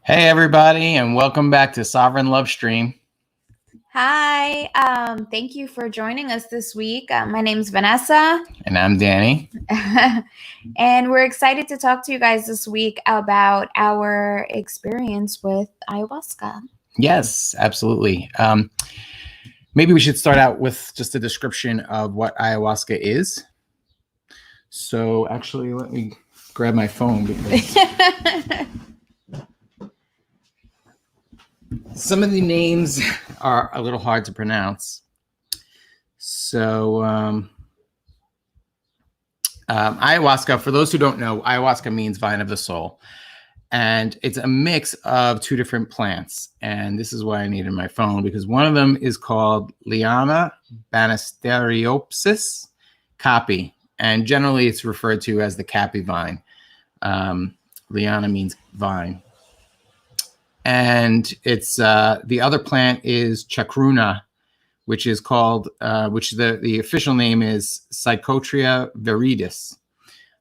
Hey, everybody, and welcome back to Sovereign Lovestream. Hi, thank you for joining us this week. My name's Vanessa. And I'm Danny. And we're excited to talk to you guys this week about our experience with ayahuasca. Yes, absolutely. Maybe we should start out with just a description of what ayahuasca is. So actually, let me grab my phone because some of the names are a little hard to pronounce. So ayahuasca, for those who don't know, ayahuasca means vine of the soul. And it's a mix of two different plants. And this is why I needed my phone, because one of them is called Liana Banisteriopsis Capi. And generally it's referred to as the Capi vine. Liana means vine. And it's the other plant is chacruna, which is called, the official name is Psychotria viridis.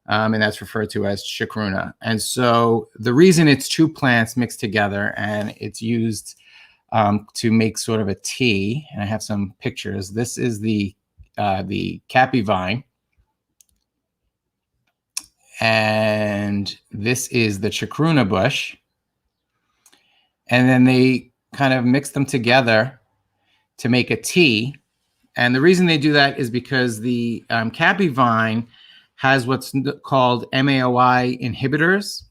And that's referred to as chacruna. And so the reason it's two plants mixed together and it's used to make sort of a tea, and I have some pictures. This is the Capi vine. And this is the chacruna bush. And then they kind of mix them together to make a tea. And the reason they do that is because the Capi vine has what's called MAOI inhibitors,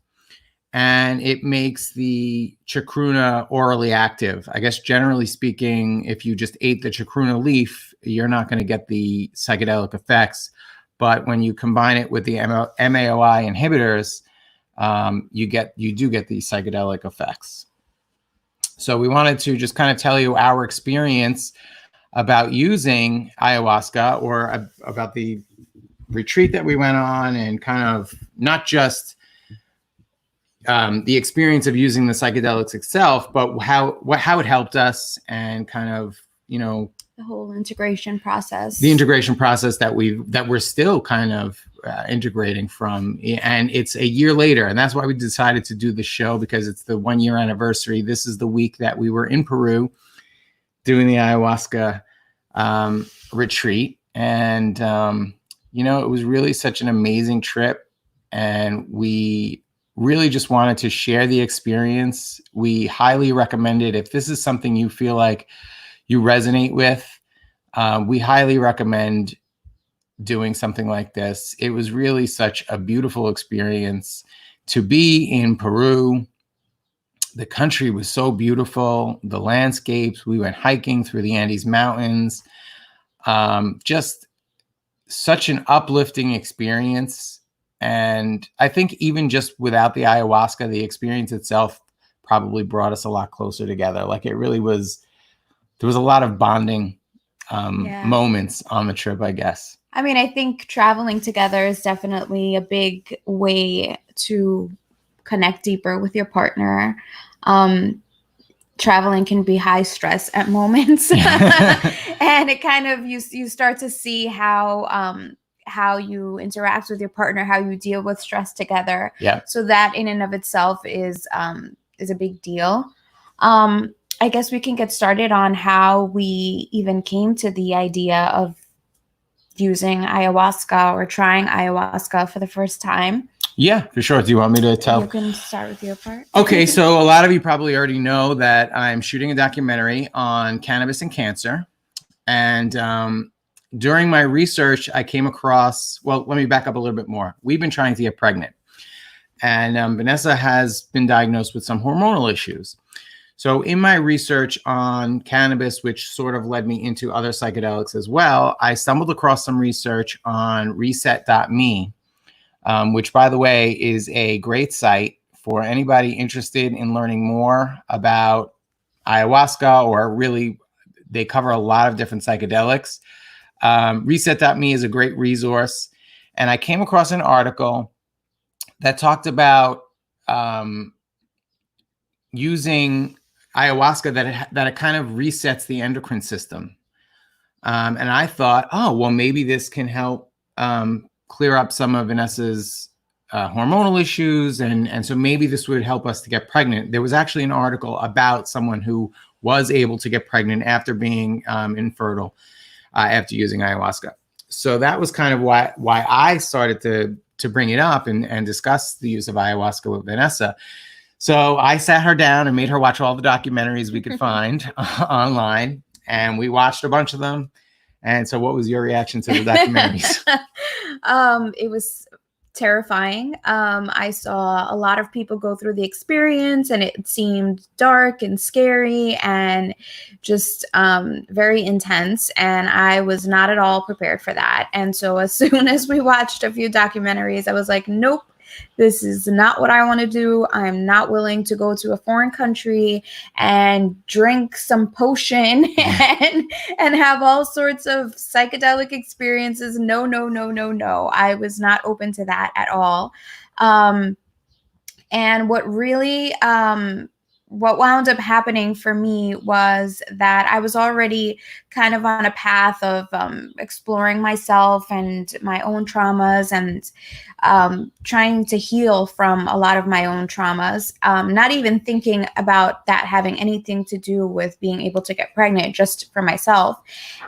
and it makes the chacruna orally active. I guess generally speaking, if you just ate the chacruna leaf, you're not going to get the psychedelic effects. But when you combine it with the MAOI inhibitors, you do get these psychedelic effects. So we wanted to just kind of tell you our experience about using ayahuasca, or about the retreat that we went on, and kind of not just the experience of using the psychedelics itself, but how it helped us, and kind of, The whole integration process. The integration process that we're still kind of integrating from. And it's a year later, and that's why we decided to do the show, because it's the 1 year anniversary. This is the week that we were in Peru doing the ayahuasca retreat, and it was really such an amazing trip, and we really just wanted to share the experience. We highly recommend it. If this is something you feel like you resonate with, we highly recommend doing something like this. It was really such a beautiful experience to be in Peru. The country was so beautiful, the landscapes. We went hiking through the Andes Mountains. Just such an uplifting experience. And I think even just without the ayahuasca, the experience itself probably brought us a lot closer together. Like, it really was, there was a lot of bonding moments on the trip, I guess. I mean, I think traveling together is definitely a big way to connect deeper with your partner. Traveling can be high stress at moments, and it kind of, you start to see how you interact with your partner, how you deal with stress together. Yeah. So that in and of itself is a big deal. I guess we can get started on how we even came to the idea of using ayahuasca or trying ayahuasca for the first time. Yeah, for sure. Do you want me to tell? You can start with your part. Okay, so a lot of you probably already know that I'm shooting a documentary on cannabis and cancer. And during my research, I came across, well, let me back up a little bit more. We've been trying to get pregnant. And Vanessa has been diagnosed with some hormonal issues. So in my research on cannabis, which sort of led me into other psychedelics as well, I stumbled across some research on reset.me, which, by the way, is a great site for anybody interested in learning more about ayahuasca, or really, they cover a lot of different psychedelics. Reset.me is a great resource. And I came across an article that talked about using ayahuasca, that it kind of resets the endocrine system. And I thought, oh, well, maybe this can help clear up some of Vanessa's hormonal issues, and so maybe this would help us to get pregnant. There was actually an article about someone who was able to get pregnant after being infertile after using ayahuasca. So that was kind of why I started to bring it up and discuss the use of ayahuasca with Vanessa. So I sat her down and made her watch all the documentaries we could find online, and we watched a bunch of them. And so what was your reaction to the documentaries? It was terrifying. I saw a lot of people go through the experience, and it seemed dark and scary and just very intense. And I was not at all prepared for that. And so as soon as we watched a few documentaries, I was like, nope. This is not what I want to do. I'm not willing to go to a foreign country and drink some potion and have all sorts of psychedelic experiences. No, no, no, no, no. I was not open to that at all. And what really what wound up happening for me was that I was already kind of on a path of exploring myself and my own traumas and trying to heal from a lot of my own traumas, not even thinking about that having anything to do with being able to get pregnant, just for myself.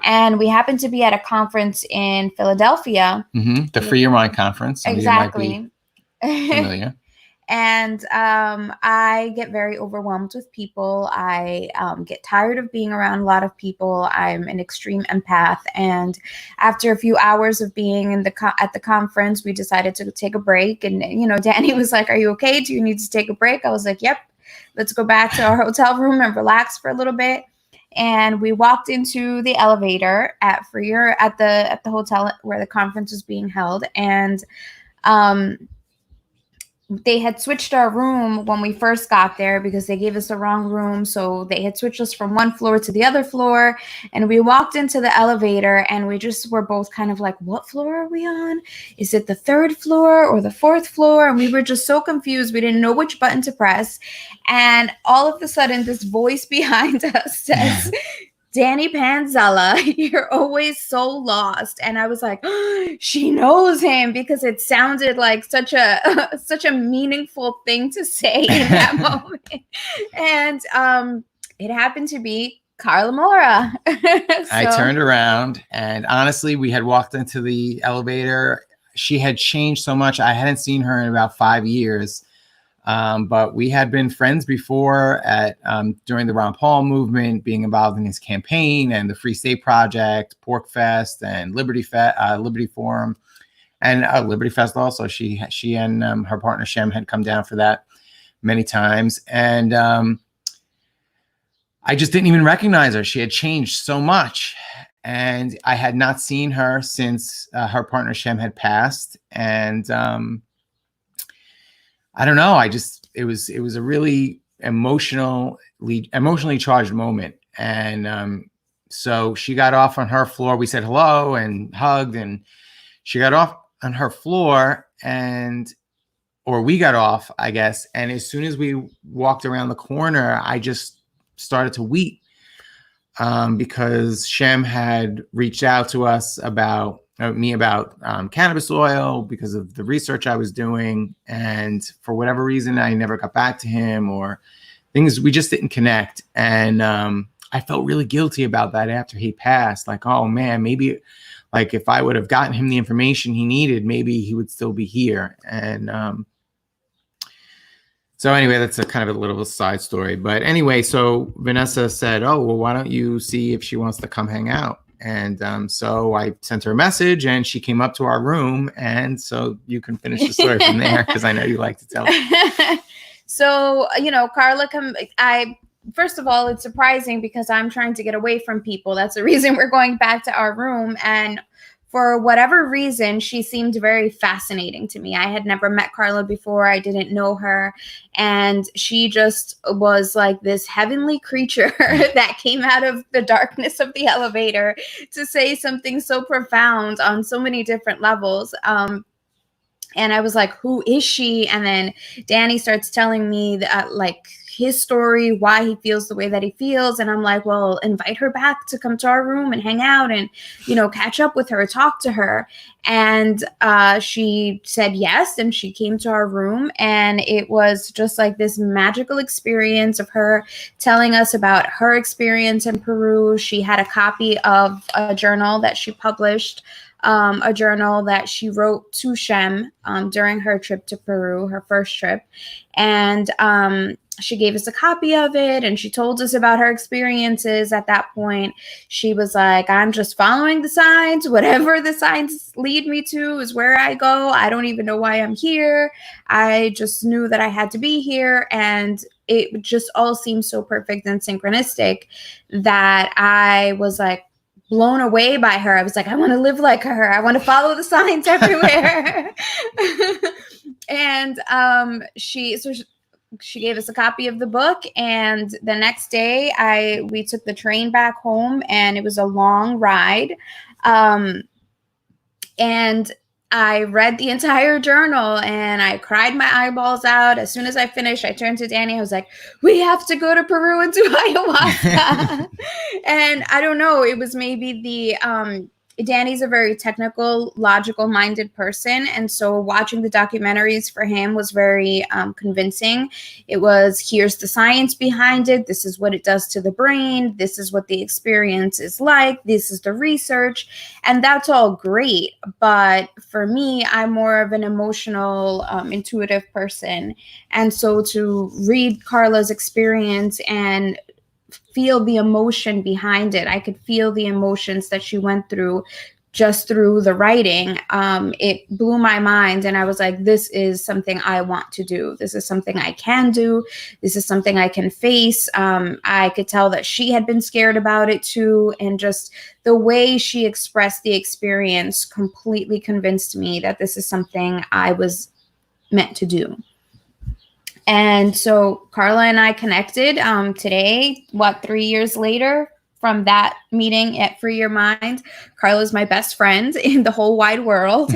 And we happened to be at a conference in Philadelphia. Mm-hmm. The Free Your Mind conference. Exactly. Familiar. And I get very overwhelmed with people. I get tired of being around a lot of people. I'm an extreme empath. And after a few hours of being in at the conference, we decided to take a break. And, Danny was like, "Are you okay? Do you need to take a break?" I was like, "Yep, let's go back to our hotel room and relax for a little bit." And we walked into the elevator at the hotel where the conference was being held. And they had switched our room when we first got there because they gave us the wrong room. So they had switched us from one floor to the other floor. And we walked into the elevator and we just were both kind of like, what floor are we on? Is it the third floor or the fourth floor? And we were just so confused. We didn't know which button to press. And all of a sudden, this voice behind us says, "Danny Panzella, you're always so lost." And I was like, oh, she knows him, because it sounded like such a meaningful thing to say in that moment. And it happened to be Carla Mora. I turned around, and honestly, we had walked into the elevator. She had changed so much. I hadn't seen her in about 5 years. But we had been friends before during the Ron Paul movement, being involved in his campaign and the Free State Project, Pork Fest, and Liberty Forum, and Liberty Fest also. She and her partner Shem had come down for that many times, and I just didn't even recognize her. She had changed so much, and I had not seen her since her partner Shem had passed, and I don't know. It was a really emotionally charged moment. And so she got off on her floor. We said hello and hugged, and she got off on her floor, or we got off, I guess. And as soon as we walked around the corner, I just started to weep because Shem had reached out to us about cannabis oil because of the research I was doing. And for whatever reason, I never got back to him, or things, we just didn't connect. And I felt really guilty about that after he passed. Like, oh man, maybe like if I would have gotten him the information he needed, maybe he would still be here. And so anyway, that's a kind of a little side story. But anyway, so Vanessa said, "Oh, well, why don't you see if she wants to come hang out?" And so I sent her a message, and she came up to our room. And so you can finish the story from there, because I know you like to tell it. So, Carla, first of all, it's surprising because I'm trying to get away from people. That's the reason we're going back to our room. And for whatever reason, she seemed very fascinating to me. I had never met Carla before. I didn't know her. And she just was like this heavenly creature that came out of the darkness of the elevator to say something so profound on so many different levels. And I was like, who is she? And then Danny starts telling me that, like, his story, why he feels the way that he feels. And I'm like, well, invite her back to come to our room and hang out and, catch up with her, talk to her. And she said yes, and she came to our room, and it was just like this magical experience of her telling us about her experience in Peru. She had a copy of a journal that she published, a journal that she wrote to Shem during her trip to Peru, her first trip. And she gave us a copy of it, and she told us about her experiences. At that point, she was like, I'm just following the signs. Whatever the signs lead me to is where I go. I don't even know why I'm here. I just knew that I had to be here. And it just all seemed so perfect and synchronistic that I was like blown away by her. I was like, I want to live like her. I want to follow the signs everywhere. And she gave us a copy of the book, and the next day we took the train back home, and it was a long ride. And I read the entire journal, and I cried my eyeballs out. As soon as I finished, I turned to Danny. I was like, we have to go to Peru and do ayahuasca. And I don't know, it was maybe Danny's a very technical, logical-minded person, and so watching the documentaries for him was very convincing. It was, here's the science behind it. This is what it does to the brain. This is what the experience is like. This is the research, and that's all great. But for me, I'm more of an emotional, intuitive person, and so to read Carla's experience and feel the emotion behind it. I could feel the emotions that she went through just through the writing. It blew my mind, and I was like, this is something I want to do. This is something I can do. This is something I can face. I could tell that she had been scared about it too, and just the way she expressed the experience completely convinced me that this is something I was meant to do. And so Carla and I connected today, 3 years later from that meeting at Free Your Mind. Carla's my best friend in the whole wide world.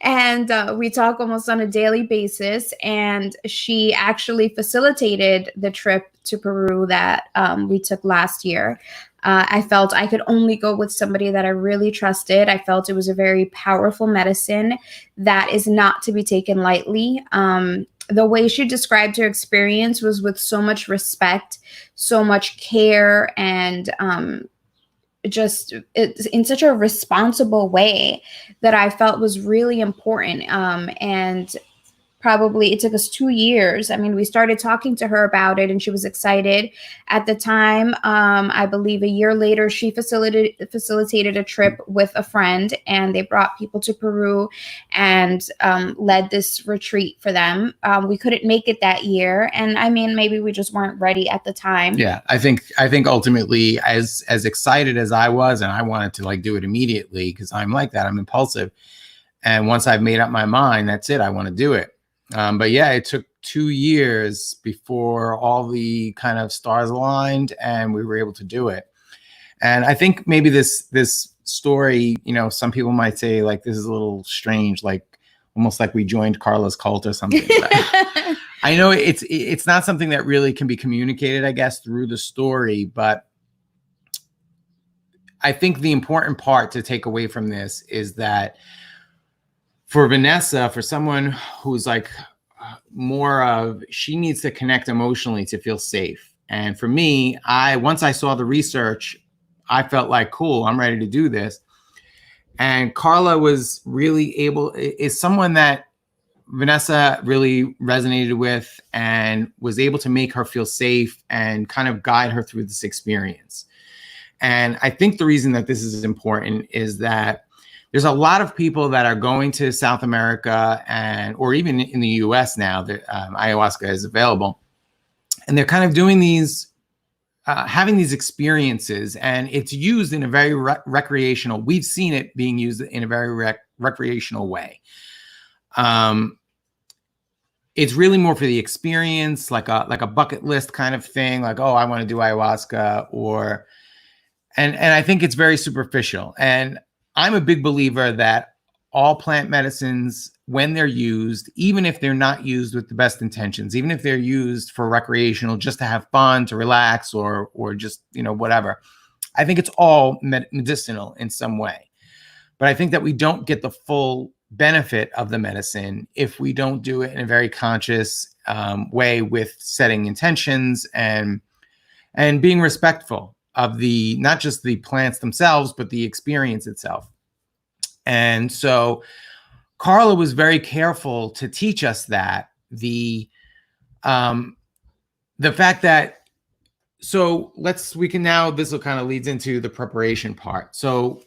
And we talk almost on a daily basis. And she actually facilitated the trip to Peru that we took last year. I felt I could only go with somebody that I really trusted. I felt it was a very powerful medicine that is not to be taken lightly. The way she described her experience was with so much respect, so much care, and just in such a responsible way that I felt was really important. And probably it took us 2 years. I mean, we started talking to her about it, and she was excited at the time. I believe a year later, she facilitated a trip with a friend, and they brought people to Peru and led this retreat for them. We couldn't make it that year, and I mean, maybe we just weren't ready at the time. Yeah, I think ultimately, as excited as I was, and I wanted to like do it immediately because I'm like that. I'm impulsive, and once I've made up my mind, that's it. I want to do it. But yeah, it took 2 years before all the kind of stars aligned and we were able to do it. And I think maybe this story, some people might say like, this is a little strange, like almost like we joined Carla's cult or something. But I know it's not something that really can be communicated, I guess, through the story, but I think the important part to take away from this is that for Vanessa, for someone who's like she needs to connect emotionally to feel safe. And for me, once I saw the research, I felt like, cool, I'm ready to do this. And Carla was really is someone that Vanessa really resonated with and was able to make her feel safe and kind of guide her through this experience. And I think the reason that this is important is that there's a lot of people that are going to South America or even in the US now that ayahuasca is available. And they're kind of doing having these experiences, and it's used in a very recreational. We've seen it being used in a very recreational way. It's really more for the experience, like a bucket list kind of thing. Like, oh, I want to do ayahuasca, and I think it's very superficial. And I'm a big believer that all plant medicines, when they're used, even if they're not used with the best intentions, even if they're used for recreational, just to have fun, to relax, or just, whatever, I think it's all medicinal in some way. But I think that we don't get the full benefit of the medicine if we don't do it in a very conscious way, with setting intentions and being respectful of not just the plants themselves, but the experience itself. And so Carla was very careful to teach us that the fact that, so we can now, this will kind of leads into the preparation part. So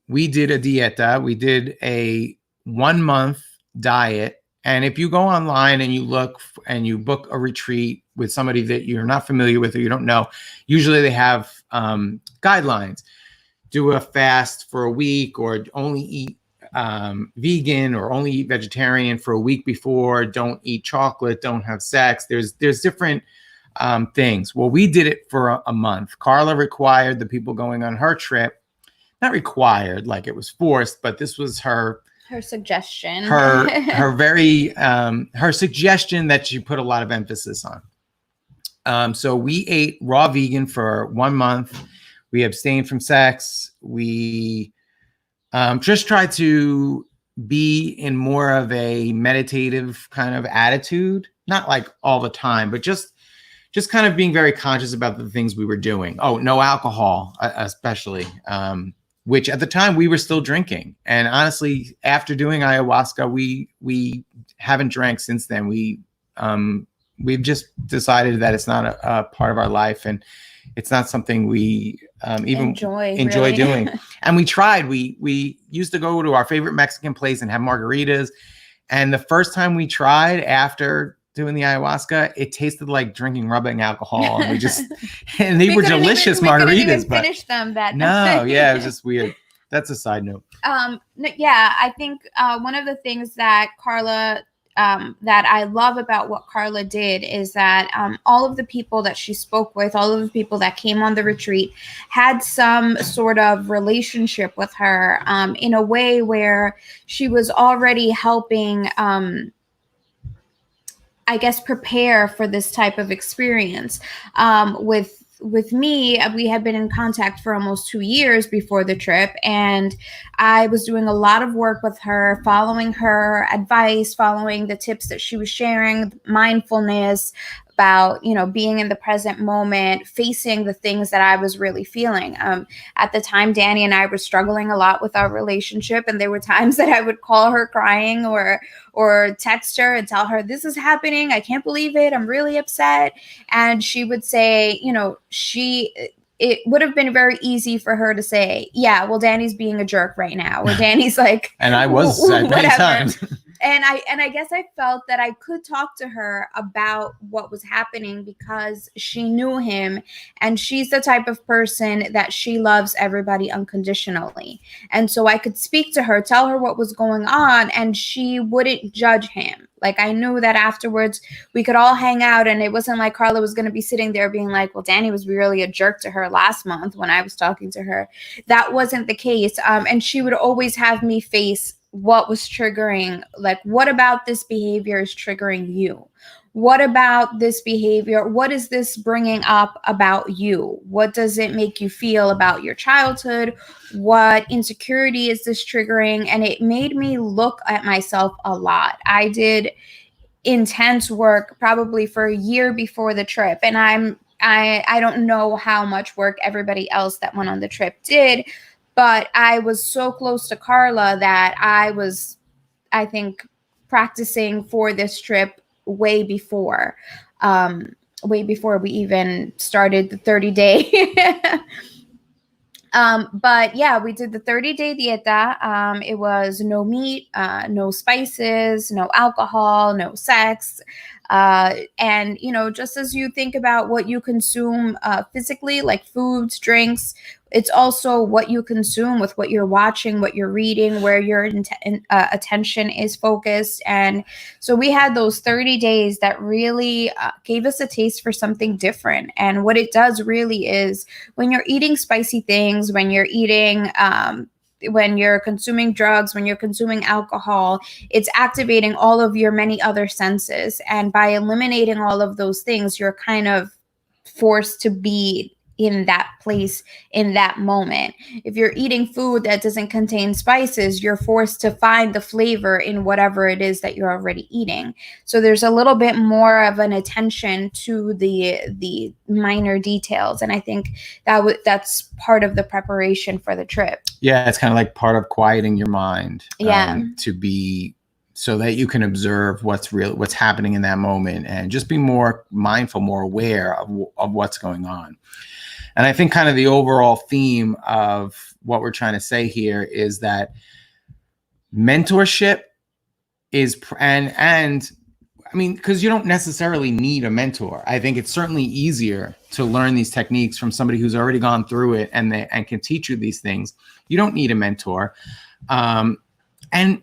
we did a dieta, we did a 1 month diet. And if you go online and you look and you book a retreat with somebody that you're not familiar with or you don't know, usually they have guidelines. Do a fast for a week, or only eat vegan, or only eat vegetarian for a week before. Don't eat chocolate. Don't have sex. There's different things. Well, we did it for a month. Carla required the people going on her trip, not required like it was forced, but this was her suggestion, her very her suggestion that she put a lot of emphasis on. So we ate raw vegan for 1 month. We abstained from sex. We just tried to be in more of a meditative kind of attitude, not like all the time, but just kind of being very conscious about the things we were doing. Oh, no alcohol, especially, which at the time we were still drinking. And honestly, after doing ayahuasca, we haven't drank since then. We've just decided that it's not a part of our life, and it's not something we even enjoy really doing. And we tried. We used to go to our favorite Mexican place and have margaritas. And the first time we tried after doing the ayahuasca, it tasted like drinking rubbing alcohol. And they were delicious margaritas. We couldn't even finish them that night. No, yeah, it was just weird. That's a side note. Yeah, I think one of the things that Carla that I love about what Carla did is that all of the people that she spoke with, all of the people that came on the retreat, had some sort of relationship with her in a way where she was already helping, I guess, prepare for this type of experience. With me, we had been in contact for almost 2 years before the trip, and I was doing a lot of work with her, following her advice, following the tips that she was sharing, mindfulness, about, being in the present moment, facing the things that I was really feeling. At the time, Danny and I were struggling a lot with our relationship, and there were times that I would call her crying or text her and tell her, this is happening, I can't believe it, I'm really upset. And she would say, it would have been very easy for her to say, yeah, well, Danny's being a jerk right now, or Danny's like, and I was at many times. And I guess I felt that I could talk to her about what was happening because she knew him, and she's the type of person that she loves everybody unconditionally. And so I could speak to her, tell her what was going on, and she wouldn't judge him. Like, I knew that afterwards we could all hang out, and it wasn't like Carla was going to be sitting there being like, well, Danny was really a jerk to her last month when I was talking to her. That wasn't the case. And she would always have me face what was triggering, like, what about this behavior is triggering you? What about this behavior? What is this bringing up about you? What does it make you feel about your childhood? What insecurity is this triggering? And it made me look at myself a lot. I did intense work probably for a year before the trip. And I don't know how much work everybody else that went on the trip did, but I was so close to Carla that I was, I think, practicing for this trip way before we even started the 30-day. But yeah, we did the 30-day dieta. It was no meat, no spices, no alcohol, no sex. And, just as you think about what you consume physically, like foods, drinks, it's also what you consume with what you're watching, what you're reading, where your attention is focused. And so we had those 30 days that really gave us a taste for something different. And what it does really is when you're eating spicy things, when you're eating when you're consuming drugs, when you're consuming alcohol, it's activating all of your many other senses. And by eliminating all of those things, you're kind of forced to be in that place in that moment. If you're eating food that doesn't contain spices, you're forced to find the flavor in whatever it is that you're already eating. So there's a little bit more of an attention to the minor details, and I think that's part of the preparation for the trip. Yeah, it's kind of like part of quieting your mind. Yeah. To be so that you can observe what's happening in that moment, and just be more mindful, more aware of what's going on. And I think kind of the overall theme of what we're trying to say here is that mentorship is, and I mean, because you don't necessarily need a mentor. I think it's certainly easier to learn these techniques from somebody who's already gone through it and can teach you these things. You don't need a mentor. And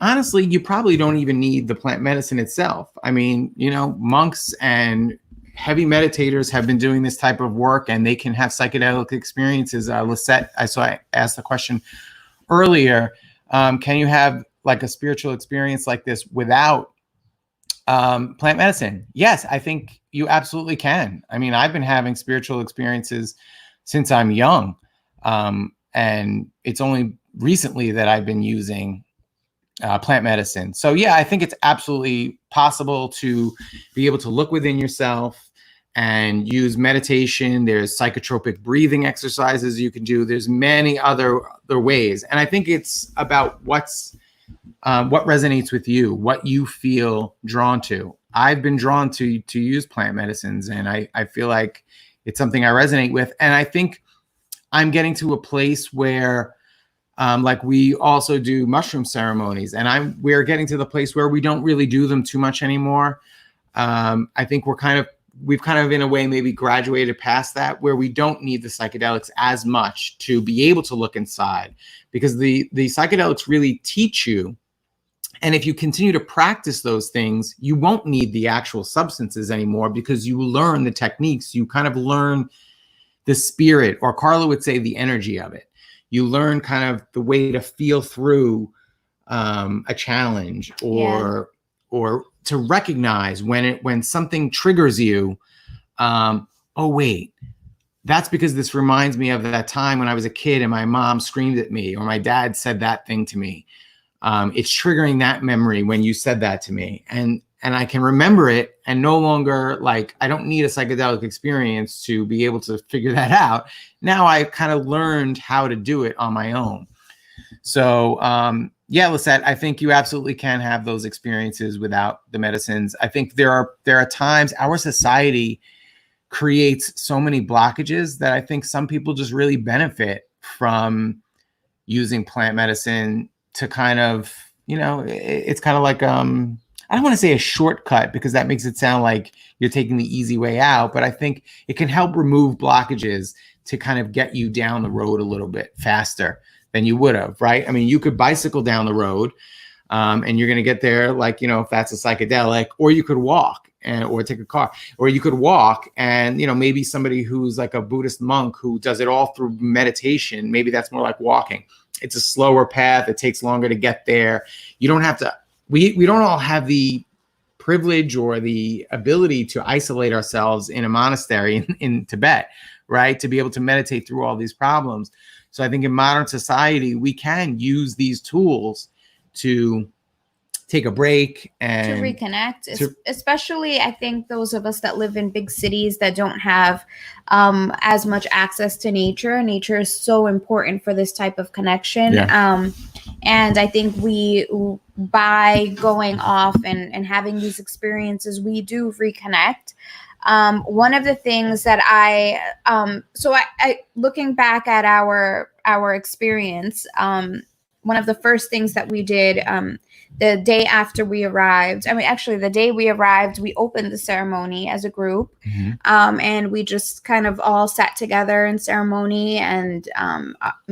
honestly, you probably don't even need the plant medicine itself. I mean, monks and heavy meditators have been doing this type of work, and they can have psychedelic experiences. Lisette, I asked the question earlier, can you have like a spiritual experience like this without plant medicine? Yes, I think you absolutely can. I mean, I've been having spiritual experiences since I'm young. And it's only recently that I've been using plant medicine. So yeah, I think it's absolutely possible to be able to look within yourself and use meditation. There's psychotropic breathing exercises you can do. There's many other ways. And I think it's about what resonates with you, what you feel drawn to. I've been drawn to use plant medicines, and I feel like it's something I resonate with. And I think I'm getting to a place where like we also do mushroom ceremonies, and we're getting to the place where we don't really do them too much anymore. I think we've kind of in a way maybe graduated past that, where we don't need the psychedelics as much to be able to look inside, because the psychedelics really teach you. And if you continue to practice those things, you won't need the actual substances anymore, because you learn the techniques. You kind of learn the spirit, or Carla would say the energy of it. You learn kind of the way to feel through a challenge, or to recognize when something triggers you. Oh, wait, that's because this reminds me of that time when I was a kid and my mom screamed at me, or my dad said that thing to me. It's triggering that memory when you said that to me. And I can remember it, and no longer, like, I don't need a psychedelic experience to be able to figure that out. Now I kind of learned how to do it on my own. So, yeah, Lisette, I think you absolutely can have those experiences without the medicines. I think there are times our society creates so many blockages that I think some people just really benefit from using plant medicine to kind of, it's kind of like, I don't want to say a shortcut, because that makes it sound like you're taking the easy way out, but I think it can help remove blockages to kind of get you down the road a little bit faster than you would have, right? I mean, you could bicycle down the road, and you're going to get there, like, if that's a psychedelic, or you could walk or take a car, or you could walk, and, maybe somebody who's like a Buddhist monk who does it all through meditation, maybe that's more like walking. It's a slower path. It takes longer to get there. You don't have to, we don't all have the privilege or the ability to isolate ourselves in a monastery in Tibet, right? To be able to meditate through all these problems. So I think in modern society, we can use these tools to take a break and to reconnect, especially I think those of us that live in big cities that don't have as much access to nature. Nature is so important for this type of connection. Yeah. And I think by going off and having these experiences, we do reconnect. One of the things that I looking back at our experience, one of the first things that we did, the day after we arrived, the day we arrived, we opened the ceremony as a group. Mm-hmm. And we just kind of all sat together in ceremony, and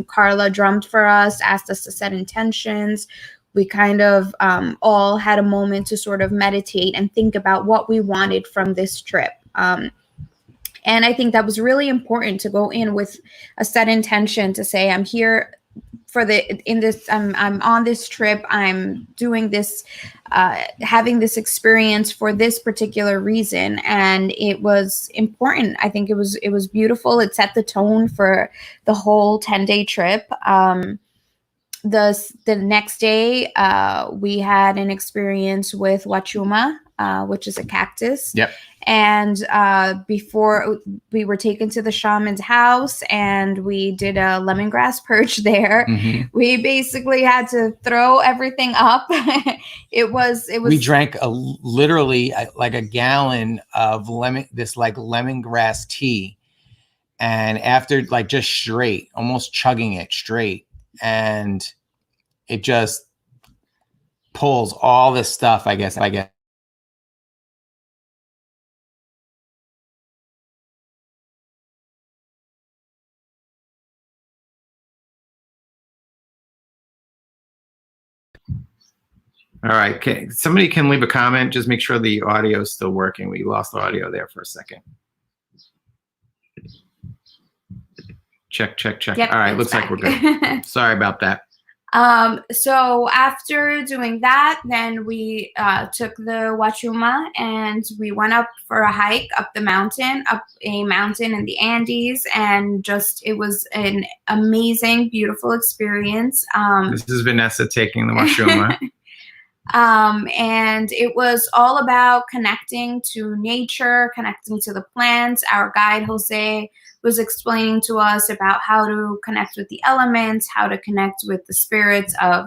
Carla drummed for us, asked us to set intentions. We kind of all had a moment to sort of meditate and think about what we wanted from this trip. And I think that was really important, to go in with a set intention, to say, I'm here. I'm on this trip, I'm doing this, having this experience for this particular reason, and it was important. I think it was beautiful. It set the tone for the whole 10-day trip. The next day, we had an experience with Wachuma, which is a cactus. Yep. And before, we were taken to the shaman's house, and we did a lemongrass purge there. Mm-hmm. We basically had to throw everything up. It was. We drank literally like a gallon of lemongrass tea, and after like just straight, almost chugging it straight, and it just pulls all this stuff. I guess. All right. Okay. Somebody can leave a comment. Just make sure the audio is still working. We lost the audio there for a second. Check. Yep, all right. Looks back. like we're good. Sorry about that. So after doing that, then we took the Wachuma and we went up for a hike up a mountain in the Andes, and it was an amazing, beautiful experience. This is Vanessa taking the Wachuma. And it was all about connecting to nature, connecting to the plants. Our guide, Jose, was explaining to us about how to connect with the elements, how to connect with the spirits of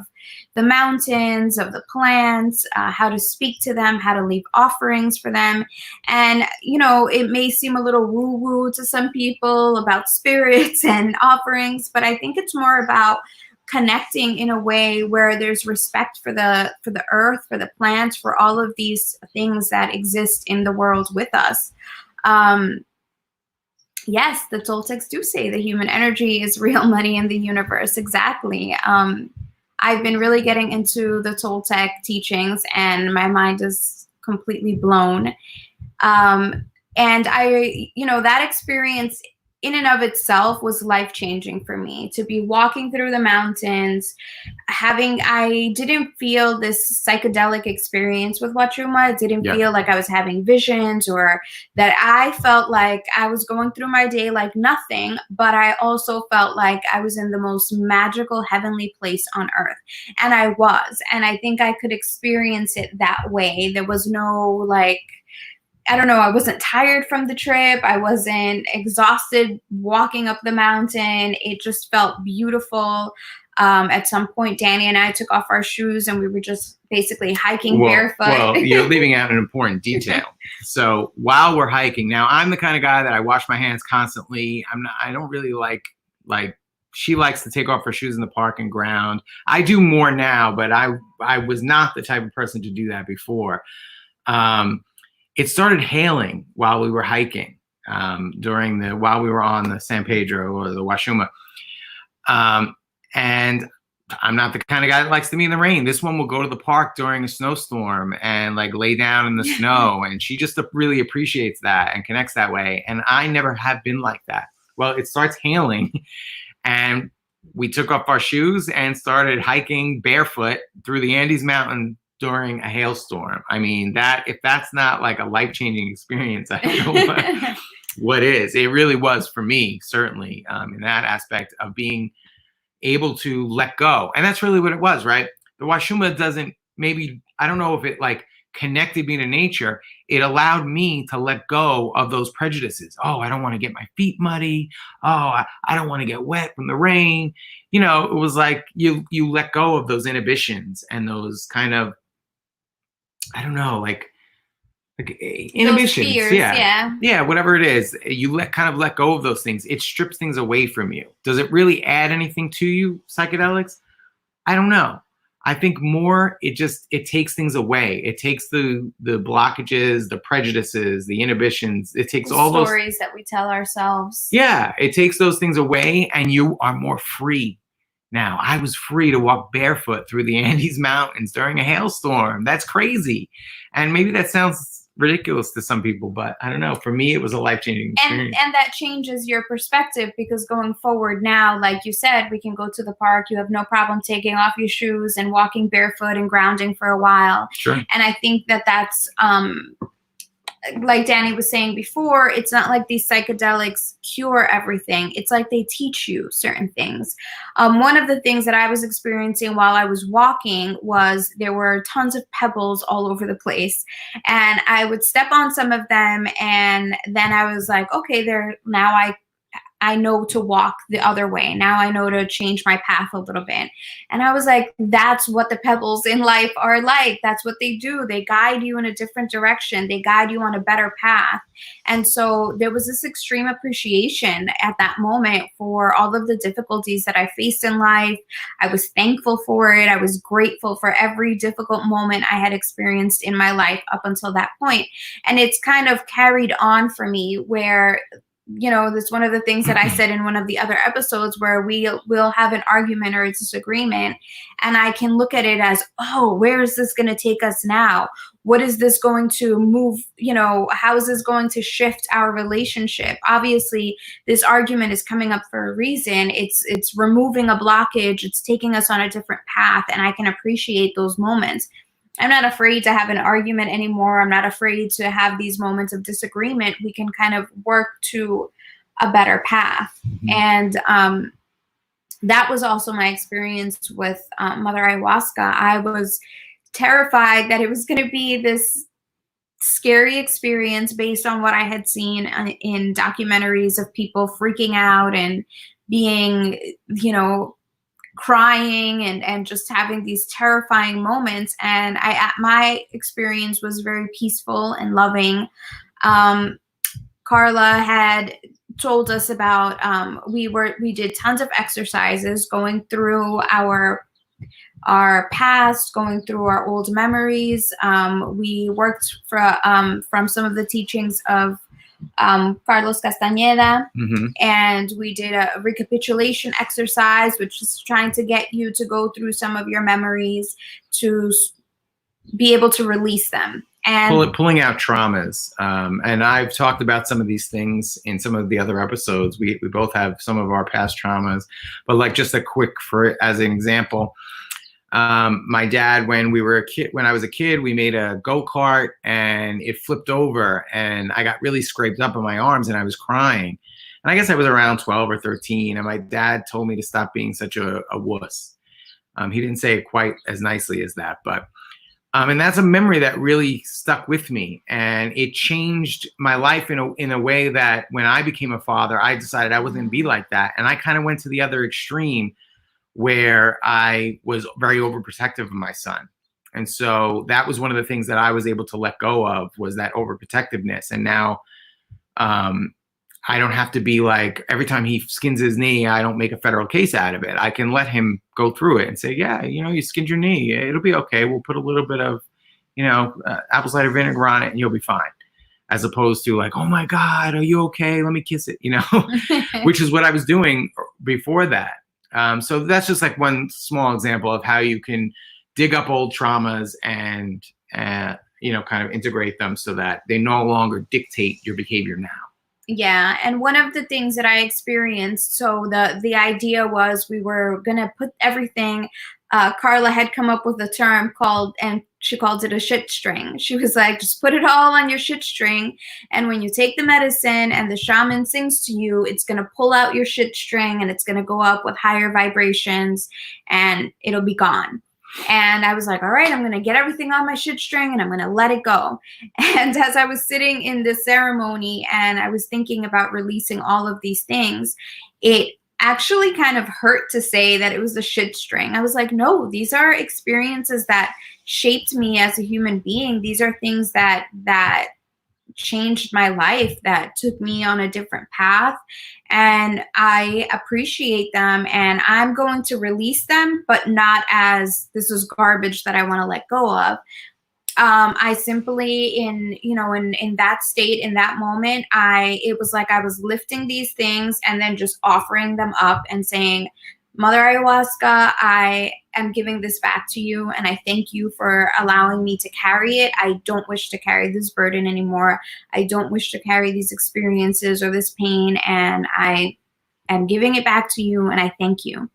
the mountains, of the plants, how to speak to them, how to leave offerings for them. And, it may seem a little woo-woo to some people about spirits and offerings, but I think it's more about connecting in a way where there's respect for the earth, for the plants, for all of these things that exist in the world with us. Yes, the Toltecs do say the human energy is real money in the universe. Exactly. I've been really getting into the Toltec teachings, and my mind is completely blown. And that experience in and of itself was life-changing for me, to be walking through the mountains. I didn't feel this psychedelic experience with Wachuma. It didn't feel like I was having visions, or that I felt like I was going through my day like nothing, but I also felt like I was in the most magical, heavenly place on earth. And I was, and I think I could experience it that way. There was no I don't know, I wasn't tired from the trip. I wasn't exhausted walking up the mountain. It just felt beautiful. At some point, Danny and I took off our shoes and we were just basically hiking barefoot. Well, you're leaving out an important detail. So while we're hiking, now I'm the kind of guy that I wash my hands constantly. I don't really like she likes to take off her shoes in the parking ground. I do more now, but I was not the type of person to do that before. It started hailing while we were hiking, while we were on the San Pedro or the Wachuma. And I'm not the kind of guy that likes to be in the rain. This one will go to the park during a snowstorm and lay down in the snow. And she just really appreciates that and connects that way. And I never have been like that. Well, it starts hailing, and we took off our shoes and started hiking barefoot through the Andes Mountain during a hailstorm. I mean, if that's not a life-changing experience, I don't know what is. It really was for me, certainly, in that aspect of being able to let go. And that's really what it was, right? The Wachuma I don't know if it connected me to nature. It allowed me to let go of those prejudices. Oh, I don't want to get my feet muddy. Oh, I don't want to get wet from the rain. It was like you let go of those inhibitions and those kind of, I don't know, inhibitions. Fears, yeah, whatever it is, you let go of those things. It strips things away from you. Does it really add anything to you, psychedelics? I don't know. I think more it takes things away. It takes the blockages, the prejudices, the inhibitions. It takes all those stories that we tell ourselves. Yeah, it takes those things away, and you are more free. Now, I was free to walk barefoot through the Andes Mountains during a hailstorm. That's crazy. And maybe that sounds ridiculous to some people, but I don't know. For me, it was a life-changing experience. And that changes your perspective, because going forward now, like you said, we can go to the park. You have no problem taking off your shoes and walking barefoot and grounding for a while. Sure. And I think that that's, like Danny was saying before, it's not like these psychedelics cure everything. It's like they teach you certain things. One of the things that I was experiencing while I was walking was there were tons of pebbles all over the place. And I would step on some of them, and then I was like, okay, now I know to walk the other way. Now I know to change my path a little bit. And I was like, that's what the pebbles in life are like. That's what they do. They guide you in a different direction. They guide you on a better path. And so there was this extreme appreciation at that moment for all of the difficulties that I faced in life. I was thankful for it. I was grateful for every difficult moment I had experienced in my life up until that point. And it's kind of carried on for me where, you know, that's one of the things that I said in one of the other episodes, where we'll have an argument or a disagreement, and I can look at it as, oh, where is this going to take us now? What is this going to move? You know, how is this going to shift our relationship? Obviously, this argument is coming up for a reason. It's removing a blockage. It's taking us on a different path, and I can appreciate those moments. I'm not afraid to have an argument anymore. I'm not afraid to have these moments of disagreement. We can kind of work to a better path. Mm-hmm. And that was also my experience with Mother Ayahuasca. I was terrified that it was going to be this scary experience based on what I had seen in documentaries of people freaking out and being, you know, crying and just having these terrifying moments. And my experience was very peaceful and loving. Carla had told us about, we did tons of exercises going through our past, going through our old memories. We worked from some of the teachings of Carlos Castañeda, mm-hmm. and we did a recapitulation exercise, which is trying to get you to go through some of your memories to be able to release them. And pulling out traumas. And I've talked about some of these things in some of the other episodes. We both have some of our past traumas, but like just a quick, as an example, my dad, when I was a kid, we made a go-kart and it flipped over and I got really scraped up on my arms and I was crying. And I guess I was around 12 or 13. And my dad told me to stop being such a wuss. He didn't say it quite as nicely as that, but, and that's a memory that really stuck with me. And it changed my life in a way that when I became a father, I decided I wasn't going to be like that. And I kind of went to the other extreme, where I was very overprotective of my son. And so that was one of the things that I was able to let go of, was that overprotectiveness. And now I don't have to be like, every time he skins his knee, I don't make a federal case out of it. I can let him go through it and say, yeah, you know, you skinned your knee. It'll be okay. We'll put a little bit of, you know, apple cider vinegar on it and you'll be fine. As opposed to like, oh my God, are you okay? Let me kiss it, you know, which is what I was doing before that. So that's just like one small example of how you can dig up old traumas and, you know, kind of integrate them so that they no longer dictate your behavior now. Yeah. And one of the things that I experienced, so the idea was we were going to put everything, Carla had come up with a term and she called it a shit string. She was like, just put it all on your shit string. And when you take the medicine and the shaman sings to you, it's going to pull out your shit string and it's going to go up with higher vibrations and it'll be gone. And I was like, all right, I'm going to get everything on my shit string and I'm going to let it go. And as I was sitting in this ceremony and I was thinking about releasing all of these things, it actually kind of hurt to say that it was the shit string. I was like, no, these are experiences that shaped me as a human being. These are things that changed my life, that took me on a different path, and I appreciate them, and I'm going to release them, but not as this is garbage that I want to let go of. I simply, in that state, in that moment, it was like I was lifting these things and then just offering them up and saying, Mother Ayahuasca, I am giving this back to you, and I thank you for allowing me to carry it. I don't wish to carry this burden anymore. I don't wish to carry these experiences or this pain, and I am giving it back to you, and I thank you.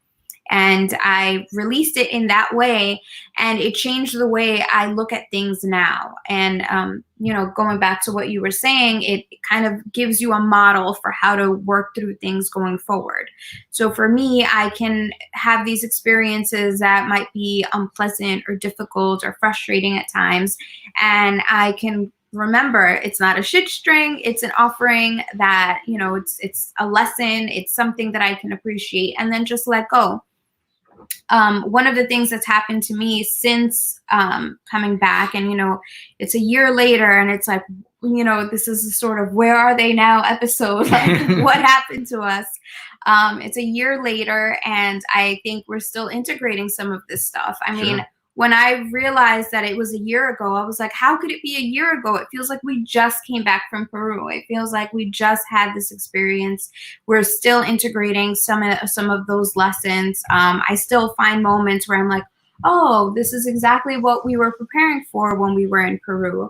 And I released it in that way, and it changed the way I look at things now. And, you know, going back to what you were saying, it kind of gives you a model for how to work through things going forward. So for me, I can have these experiences that might be unpleasant or difficult or frustrating at times, and I can remember it's not a shit string, it's an offering that, you know, it's a lesson, it's something that I can appreciate, and then just let go. One of the things that's happened to me since coming back, and, you know, it's a year later, and it's like, you know, this is a sort of where are they now episode, like, what happened to us? It's a year later, and I think we're still integrating some of this stuff. I mean, when I realized that it was a year ago, I was like, how could it be a year ago? It feels like we just came back from Peru. It feels like we just had this experience. We're still integrating some of those lessons. I still find moments where I'm like, oh, this is exactly what we were preparing for when we were in Peru.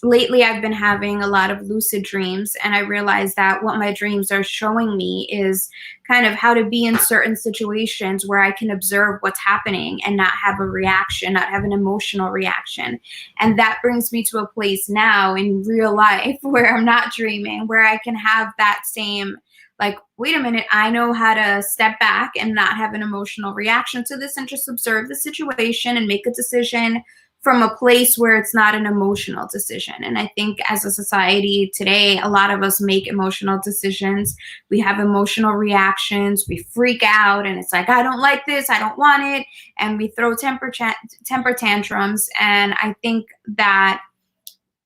Lately, I've been having a lot of lucid dreams, and I realized that what my dreams are showing me is kind of how to be in certain situations where I can observe what's happening and not have a reaction, not have an emotional reaction. And that brings me to a place now in real life where I'm not dreaming, where I can have that same, like, wait a minute, I know how to step back and not have an emotional reaction to this and just observe the situation and make a decision from a place where it's not an emotional decision. And I think as a society today, a lot of us make emotional decisions. We have emotional reactions. We freak out, and it's like, I don't like this, I don't want it. And we throw temper tantrums. And I think that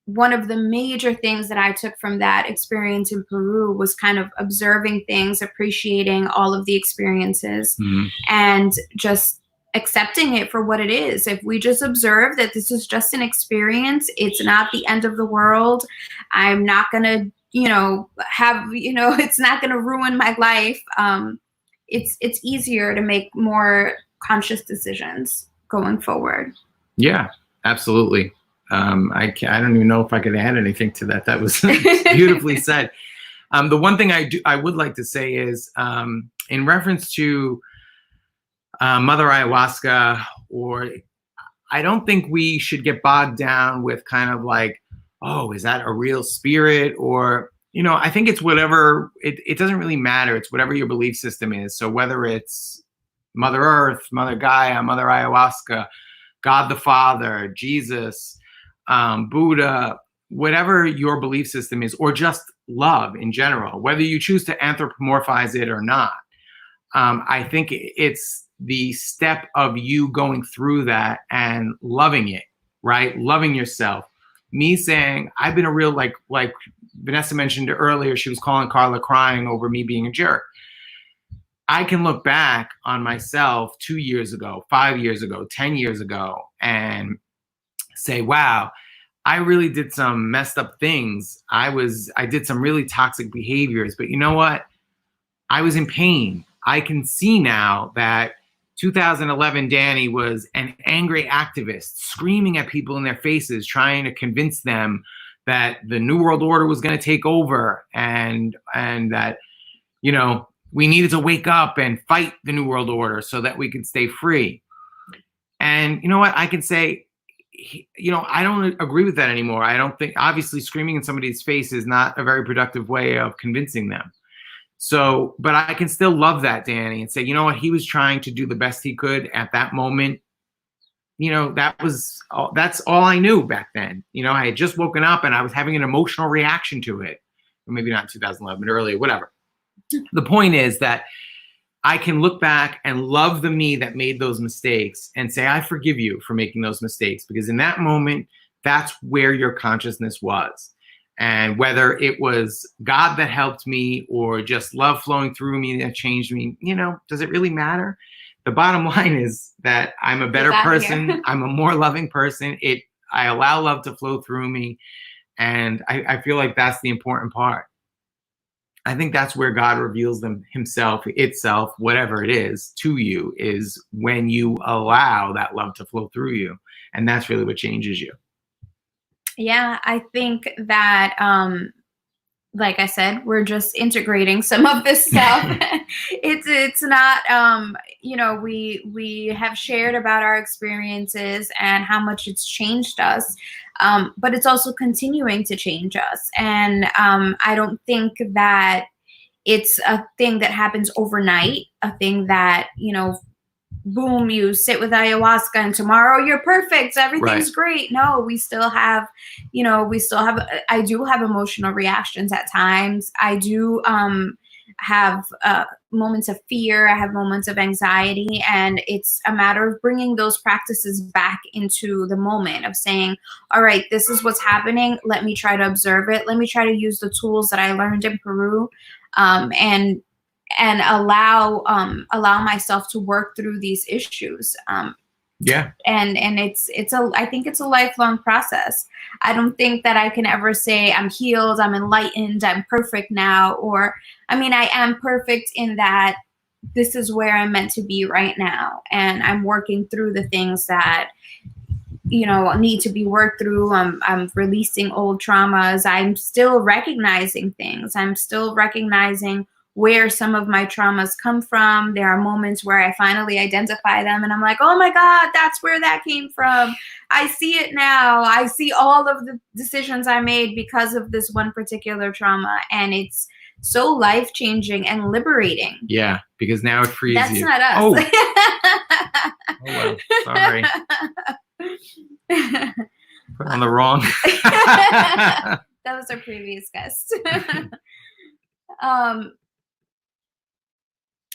one of the major things that I took from that experience in Peru was kind of observing things, appreciating all of the experiences, and just accepting it for what it is. If we just observe that this is just an experience, it's not the end of the world. I'm not going to, you know, have, you know, it's not going to ruin my life. It's easier to make more conscious decisions going forward. Yeah, absolutely. I don't even know if I could add anything to that. That was beautifully said. The one thing I would like to say is, in reference to Mother Ayahuasca, or I don't think we should get bogged down with kind of like, oh, is that a real spirit? Or, you know, I think it's whatever, it doesn't really matter. It's whatever your belief system is. So whether it's Mother Earth, Mother Gaia, Mother Ayahuasca, God the Father, Jesus, Buddha, whatever your belief system is, or just love in general, whether you choose to anthropomorphize it or not. I think it's the step of you going through that and loving it, right? Loving yourself. Me saying, I've been a real, like Vanessa mentioned earlier, she was calling Carla crying over me being a jerk. I can look back on myself 2 years ago, 5 years ago, 10 years ago, and say, wow, I really did some messed up things. I did some really toxic behaviors, but you know what? I was in pain. I can see now that 2011 Danny was an angry activist screaming at people in their faces, trying to convince them that the New World Order was going to take over, and that, you know, we needed to wake up and fight the New World Order so that we could stay free. And you know what? I can say, you know, I don't agree with that anymore. I don't think, obviously, screaming in somebody's face is not a very productive way of convincing them. So, but I can still love that Danny and say, you know what, he was trying to do the best he could at that moment. You know, that's all I knew back then. You know, I had just woken up and I was having an emotional reaction to it. Or maybe not 2011, but earlier, whatever. The point is that I can look back and love the me that made those mistakes and say, I forgive you for making those mistakes, because in that moment, that's where your consciousness was. And whether it was God that helped me or just love flowing through me that changed me, you know, does it really matter? The bottom line is that I'm a better person. I'm a more loving person. I allow love to flow through me. And I feel like that's the important part. I think that's where God reveals them himself, itself, whatever it is to you, is when you allow that love to flow through you. And that's really what changes you. Yeah, I think that, like I said, we're just integrating some of this stuff. It's not, you know, we have shared about our experiences and how much it's changed us, but it's also continuing to change us. And I don't think that it's a thing that happens overnight, a thing that, you know, boom, you sit with ayahuasca and tomorrow you're perfect, everything's great. No, we still have, you know, I do have emotional reactions at times. I do have moments of fear. I have moments of anxiety, and it's a matter of bringing those practices back into the moment of saying, all right, this is what's happening. Let me try to observe it. Let me try to use the tools that I learned in Peru, and allow myself to work through these issues. Yeah. And I think it's a lifelong process. I don't think that I can ever say I'm healed, I'm enlightened, I'm perfect now. Or, I mean, I am perfect in that this is where I'm meant to be right now. And I'm working through the things that, you know, need to be worked through. I'm releasing old traumas. I'm still recognizing things. I'm still recognizing where some of my traumas come from. There are moments where I finally identify them and I'm like, oh my God, that's where that came from. I see it now. I see all of the decisions I made because of this one particular trauma. And it's so life-changing and liberating. Yeah, because now it frees That's you. not us. Oh, well, sorry. Put on the wrong. That was our previous guest.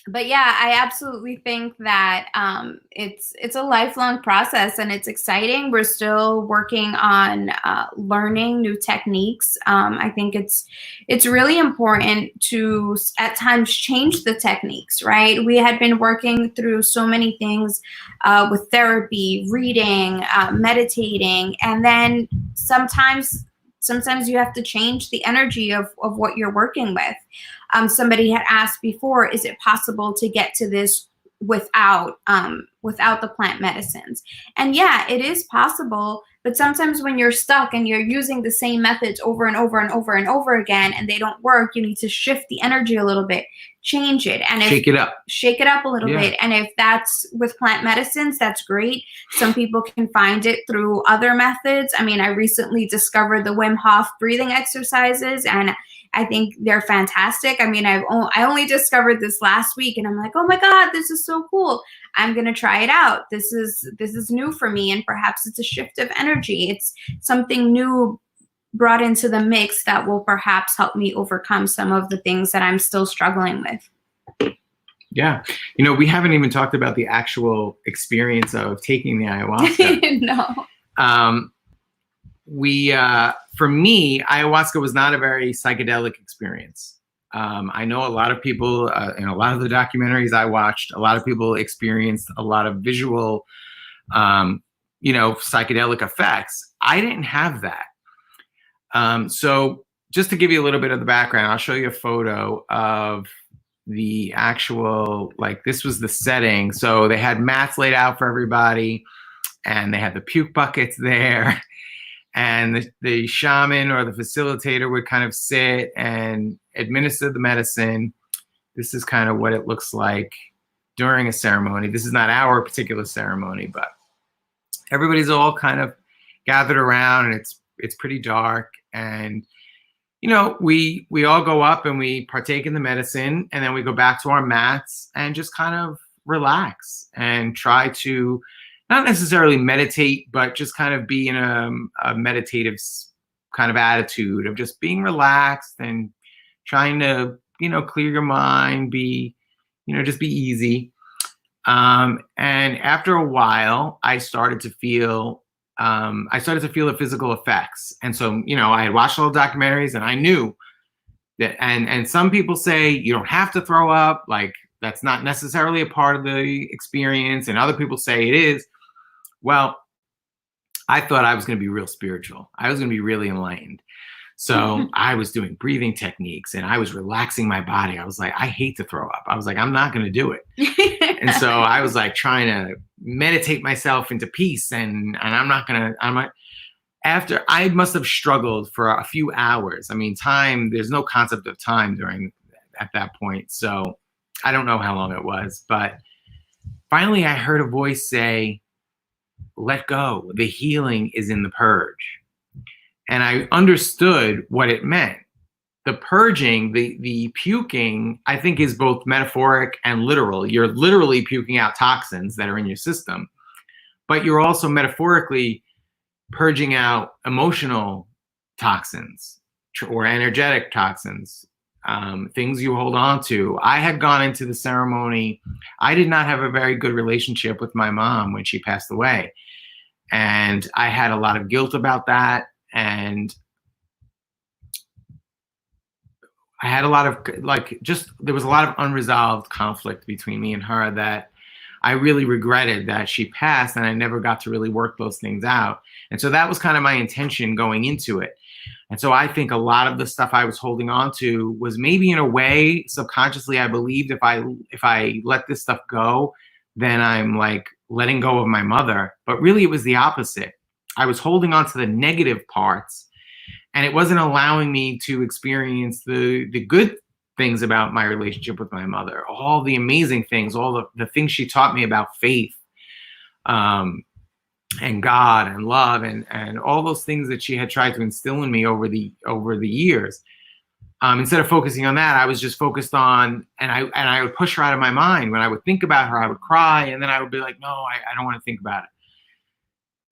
But yeah, I absolutely think that it's a lifelong process, and it's exciting. We're still working on learning new techniques. I think it's really important to at times change the techniques, right? We had been working through so many things with therapy, reading, meditating, and then sometimes you have to change the energy of what you're working with. Somebody had asked before, is it possible to get to this without the plant medicines? And yeah, it is possible. But sometimes when you're stuck and you're using the same methods over and over and over and over again, and they don't work, you need to shift the energy a little bit, change it, and shake it up a little bit. And if that's with plant medicines, that's great. Some people can find it through other methods. I mean, I recently discovered the Wim Hof breathing exercises, and I think they're fantastic. I mean, I only discovered this last week, and I'm like, oh my God, this is so cool. I'm going to try it out. This is new for me, and perhaps it's a shift of energy. It's something new brought into the mix that will perhaps help me overcome some of the things that I'm still struggling with. Yeah. You know, we haven't even talked about the actual experience of taking the ayahuasca. No. For me, ayahuasca was not a very psychedelic experience. I know a lot of people in a lot of the documentaries I watched, a lot of people experienced a lot of visual, psychedelic effects. I didn't have that. So just to give you a little bit of the background, I'll show you a photo of the actual, this was the setting. So they had mats laid out for everybody, and they had the puke buckets there. And the shaman or the facilitator would kind of sit and administer the medicine. This is kind of what it looks like during a ceremony. This is not our particular ceremony, but everybody's all kind of gathered around, and it's pretty dark. And, we all go up and we partake in the medicine, and then we go back to our mats and just kind of relax and try to not necessarily meditate, but just kind of be in a meditative kind of attitude of just being relaxed and trying to, clear your mind, just be easy. And after a while, I started to feel the physical effects. And so, I had watched all the documentaries, and I knew that, and some people say you don't have to throw up, that's not necessarily a part of the experience. And other people say it is. Well, I thought I was going to be real spiritual. I was going to be really enlightened. So I was doing breathing techniques and I was relaxing my body. I was like, I hate to throw up. I was like, I'm not going to do it. And so I was like trying to meditate myself into peace, and I'm not going to, after I must have struggled for a few hours. I mean, time, there's no concept of time at that point. So I don't know how long it was, but finally I heard a voice say, let go. The healing is in the purge. And I understood what it meant. The purging, the puking, I think is both metaphoric and literal. You're literally puking out toxins that are in your system, but you're also metaphorically purging out emotional toxins or energetic toxins, things you hold on to. I had gone into the ceremony. I did not have a very good relationship with my mom when she passed away. And I had a lot of guilt about that. And I had a lot of there was a lot of unresolved conflict between me and her that I really regretted that she passed, and I never got to really work those things out. And so that was kind of my intention going into it. And so I think a lot of the stuff I was holding on to was maybe in a way, subconsciously, I believed if I let this stuff go, then I'm like letting go of my mother. But really it was the opposite. I was holding on to the negative parts, and it wasn't allowing me to experience the good things about my relationship with my mother, all the amazing things, all the things she taught me about faith, and God and love, and all those things that she had tried to instill in me over the years. Instead of focusing on that, I was just focused on, and I would push her out of my mind. When I would think about her, I would cry, and then I would be like, no, I don't want to think about it.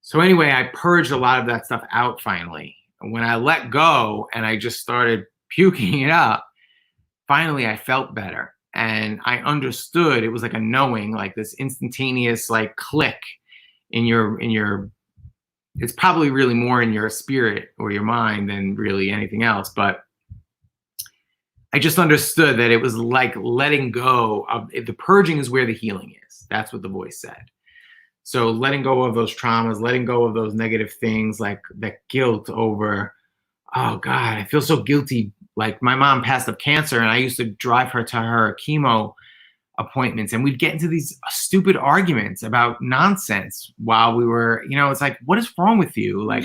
So anyway, I purged a lot of that stuff out finally. And when I let go and I just started puking it up, finally I felt better. And I understood. It was like a knowing, like this instantaneous like click in your it's probably really more in your spirit or your mind than really anything else. But I just understood that it was like letting go of the purging is where the healing is. That's what the voice said. So letting go of those traumas, letting go of those negative things, like that guilt over, oh God, I feel so guilty. Like my mom passed of cancer, and I used to drive her to her chemo appointments, and we'd get into these stupid arguments about nonsense while we were, it's like, what is wrong with you? Like,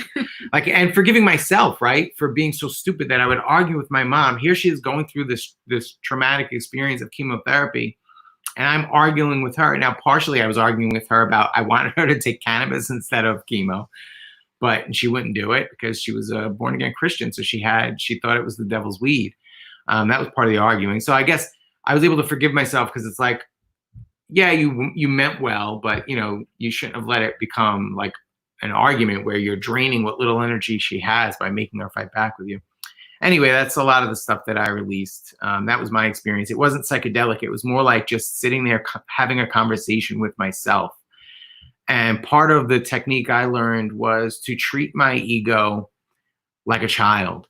and forgiving myself, right, for being so stupid that I would argue with my mom. Here she is going through this traumatic experience of chemotherapy, and I'm arguing with her. Now, partially I was arguing with her about, I wanted her to take cannabis instead of chemo, but she wouldn't do it because she was a born again Christian. So she thought it was the devil's weed. That was part of the arguing. So I guess I was able to forgive myself, because it's like, yeah, you meant well, but you shouldn't have let it become like an argument where you're draining what little energy she has by making her fight back with you. Anyway, that's a lot of the stuff that I released. That was my experience. It wasn't psychedelic. It was more like just sitting there having a conversation with myself. And part of the technique I learned was to treat my ego like a child,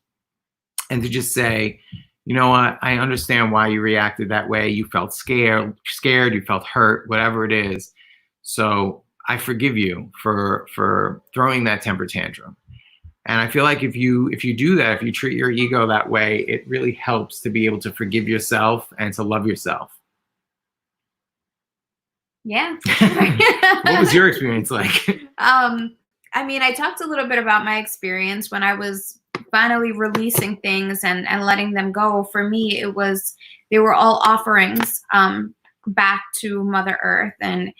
and to just say, you know what, I understand why you reacted that way. You felt scared, you felt hurt, whatever it is. So I forgive you for throwing that temper tantrum. And I feel like if you do that, if you treat your ego that way, it really helps to be able to forgive yourself and to love yourself. Yeah. What was your experience like? I mean, I talked a little bit about my experience when I was finally releasing things and letting them go. For me, they were all offerings back to Mother Earth, and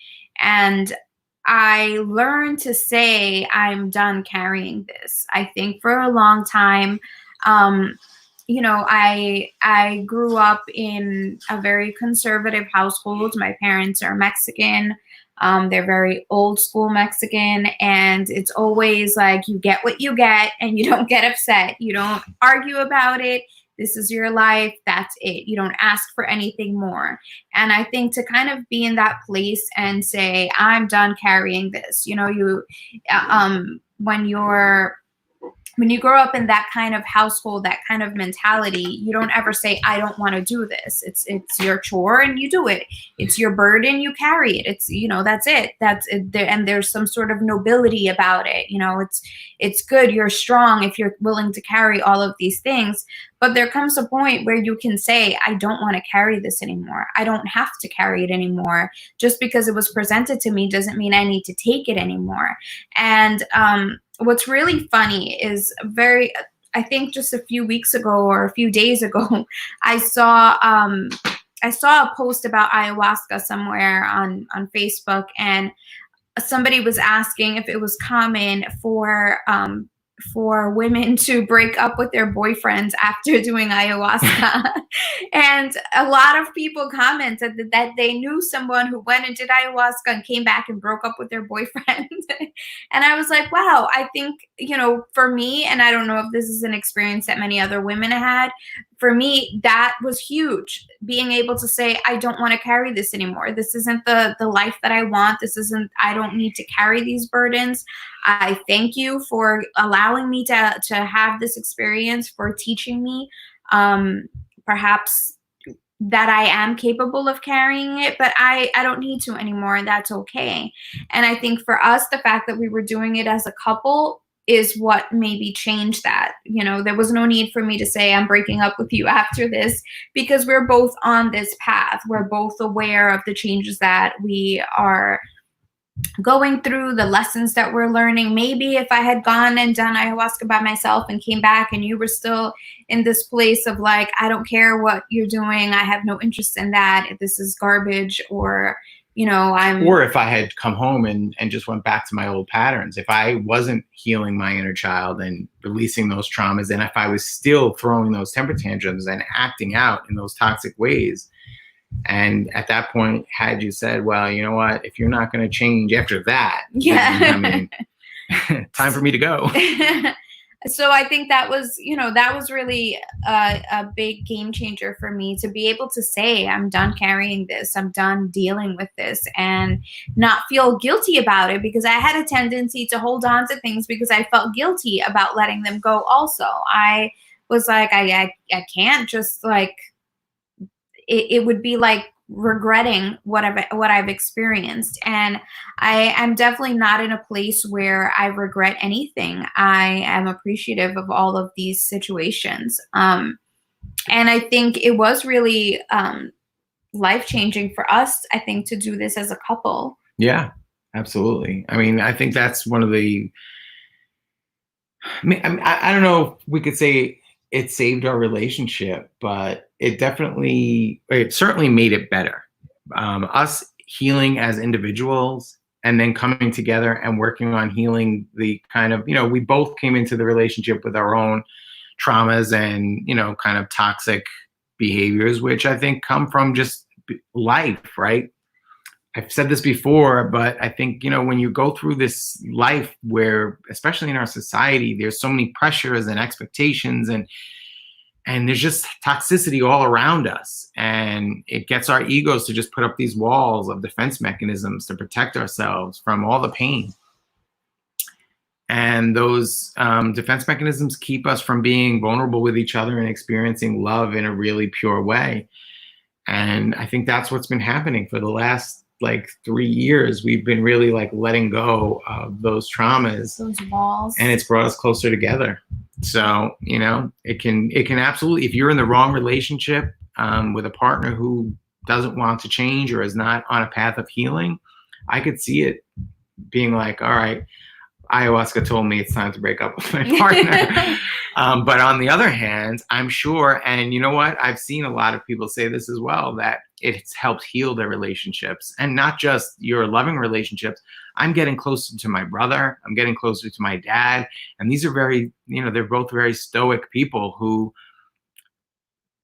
I learned to say, I'm done carrying this. I think for a long time, I grew up in a very conservative household. My parents are Mexican. They're very old school Mexican, and it's always like, you get what you get and you don't get upset. You don't argue about it. This is your life. That's it. You don't ask for anything more. And I think to kind of be in that place and say, I'm done carrying this, when you're when you grow up in that kind of household, that kind of mentality, you don't ever say, I don't want to do this. It's your chore and you do it. It's your burden, you carry it. It's, you know, that's it. That's it. And there's some sort of nobility about it. You know, it's good. You're strong if you're willing to carry all of these things. But there comes a point where you can say, I don't want to carry this anymore. I don't have to carry it anymore. Just because it was presented to me doesn't mean I need to take it anymore. And, what's really funny is I think just a few weeks ago or a few days ago, I saw a post about ayahuasca somewhere on Facebook, and somebody was asking if it was common for women to break up with their boyfriends after doing ayahuasca. And a lot of people commented that they knew someone who went and did ayahuasca and came back and broke up with their boyfriend. And I was like, wow, I think, you know, for me, and I don't know if this is an experience that many other women had, for me, that was huge. Being able to say, I don't want to carry this anymore. This isn't the life that I want. I don't need to carry these burdens. I thank you for allowing me to have this experience, for teaching me perhaps that I am capable of carrying it, but I don't need to anymore, and that's okay. And I think for us, the fact that we were doing it as a couple is what maybe changed that. You know, there was no need for me to say I'm breaking up with you after this, because we're both on this path. We're both aware of the changes that we are going through, the lessons that we're learning. Maybe if I had gone and done ayahuasca by myself and came back and you were still in this place of like, I don't care what you're doing, I have no interest in that, if this is garbage, or, you know, or if I had come home and just went back to my old patterns, if I wasn't healing my inner child and releasing those traumas, and if I was still throwing those temper tantrums and acting out in those toxic ways. And at that point, had you said, well, you know what, if you're not going to change after that, yeah, then, I mean, time for me to go. So I think that was, you know, that was really a big game changer for me, to be able to say, I'm done carrying this, I'm done dealing with this, and not feel guilty about it, because I had a tendency to hold on to things because I felt guilty about letting them go also. I was like, I can't just like, it would be like regretting what I've experienced. And I'm definitely not in a place where I regret anything. I am appreciative of all of these situations. And I think it was really life-changing for us, I think, to do this as a couple. Yeah, absolutely. I mean, I think that's one of the, I don't know if we could say it saved our relationship, but it certainly made it better. Us healing as individuals and then coming together and working on healing the kind of, you know, we both came into the relationship with our own traumas and, you know, kind of toxic behaviors, which I think come from just life, right? I've said this before, but I think, you know, when you go through this life where, especially in our society, there's so many pressures and expectations, and there's just toxicity all around us, and it gets our egos to just put up these walls of defense mechanisms to protect ourselves from all the pain. And those defense mechanisms keep us from being vulnerable with each other and experiencing love in a really pure way. And I think that's what's been happening for the last like 3 years. We've been really like letting go of those traumas, those walls, and it's brought us closer together. So, you know, it can absolutely, if you're in the wrong relationship with a partner who doesn't want to change or is not on a path of healing, I could see it being like, all right, ayahuasca told me it's time to break up with my partner. But on the other hand, I'm sure, and you know what, I've seen a lot of people say this as well, that it's helped heal their relationships, and not just your loving relationships. I'm getting closer to my brother. I'm getting closer to my dad. And these are very, you know, they're both very stoic people who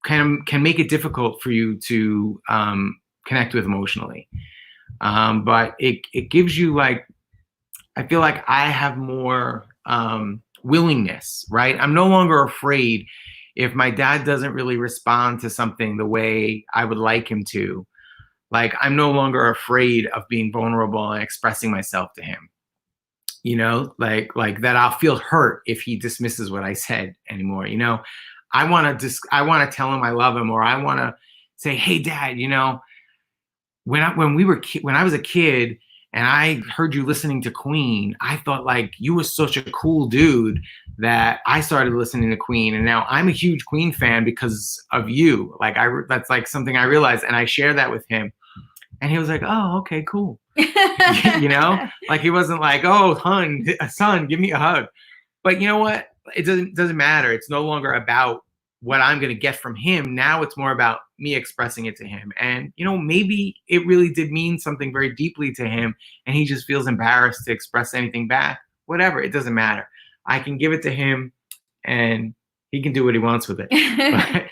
can make it difficult for you to connect with emotionally. But it gives you like, I feel like I have more willingness, right? I'm no longer afraid if my dad doesn't really respond to something the way I would like him to. Like, I'm no longer afraid of being vulnerable and expressing myself to him. you know, like that I'll feel hurt if he dismisses what I said anymore. You know, I want to tell him I love him, or I want to say, hey, Dad, you know, when I was a kid and I heard you listening to Queen, I thought like you were such a cool dude that I started listening to Queen, and now I'm a huge Queen fan because of you. Like that's like something I realized, and I share that with him, and he was like, oh, okay, cool. You know, like he wasn't like, oh, son, give me a hug. But you know what? It doesn't matter. It's no longer about what I'm going to get from him. Now it's more about me expressing it to him. And, you know, maybe it really did mean something very deeply to him, and he just feels embarrassed to express anything back. Whatever. It doesn't matter. I can give it to him and he can do what he wants with it.